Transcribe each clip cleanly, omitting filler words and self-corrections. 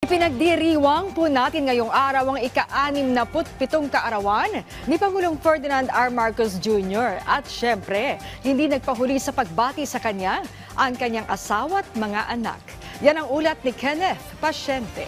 Ipinagdiriwang po natin ngayong araw ang ika-67 kaarawan ni Pangulong Ferdinand R. Marcos Jr. At syempre, hindi nagpahuli sa pagbati sa kanya ang kanyang asawa at mga anak. Yan ang ulat ni Kenneth Pasyente.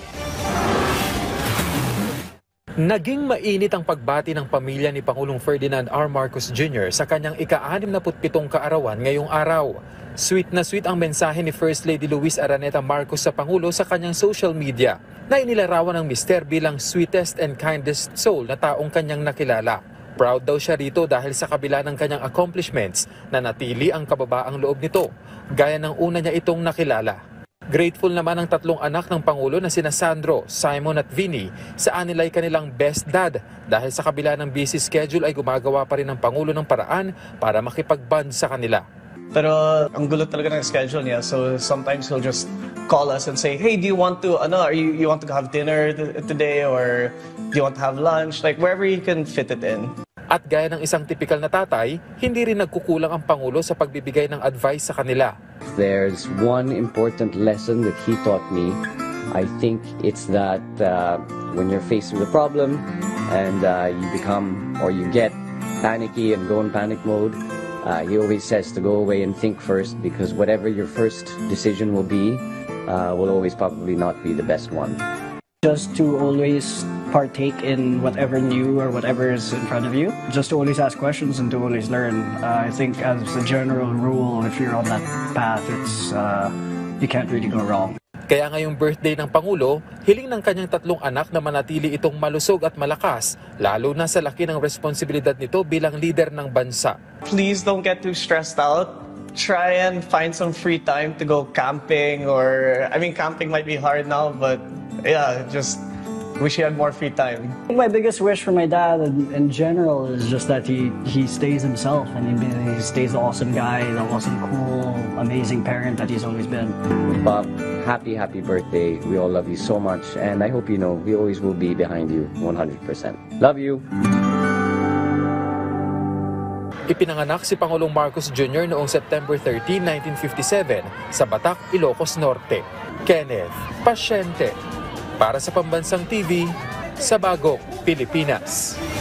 Naging mainit ang pagbati ng pamilya ni Pangulong Ferdinand R. Marcos Jr. sa kanyang ika-67 kaarawan ngayong araw. Sweet na sweet ang mensahe ni First Lady Luis Araneta Marcos sa Pangulo sa kanyang social media na inilarawan ng mister bilang sweetest and kindest soul na taong kanyang nakilala. Proud daw siya rito dahil sa kabila ng kanyang accomplishments na natili ang kababaang loob nito, gaya ng una niya itong nakilala. Grateful naman ang tatlong anak ng Pangulo na sina Sandro, Simon at Vinny sa anilay kanilang best dad dahil sa kabila ng busy schedule ay gumagawa pa rin ng Pangulo ng paraan para makipag-bond sa kanila. Pero ang gulo talaga ng schedule niya, so sometimes he'll just call us and say, hey, do you want to, you want to have dinner today or do you want to have lunch? Like wherever he can fit it in. At gaya ng isang tipikal na tatay, hindi rin nagkukulang ang Pangulo sa pagbibigay ng advice sa kanila. There's one important lesson that he taught me. I think it's that when you're faced with a problem and you become or you get panicky and go in panic mode, he always says to go away and think first, because whatever your first decision will be will always probably not be the best one. Just to always partake in whatever new or whatever is in front of you. Just to always ask questions and to always learn. I think as a general rule, if you're on that path, it's you can't really go wrong. Kaya ngayong birthday ng Pangulo, hiling ng kanyang tatlong anak na manatili itong malusog at malakas, lalo na sa laki ng responsibilidad nito bilang leader ng bansa. Please don't get too stressed out. Try and find some free time to go camping camping might be hard now, but yeah, just wish he had more free time. My biggest wish for my dad in general is just that he stays himself and he stays the awesome guy, the awesome, cool, amazing parent that he's always been. Bob, happy birthday. We all love you so much, and I hope you know we always will be behind you 100%. Love you. Ipinanganak si Pangulong Marcos Jr. noong September 13, 1957 sa Batac, Ilocos Norte. Kenneth Pasyente para sa Pambansang TV sa Bagong Pilipinas.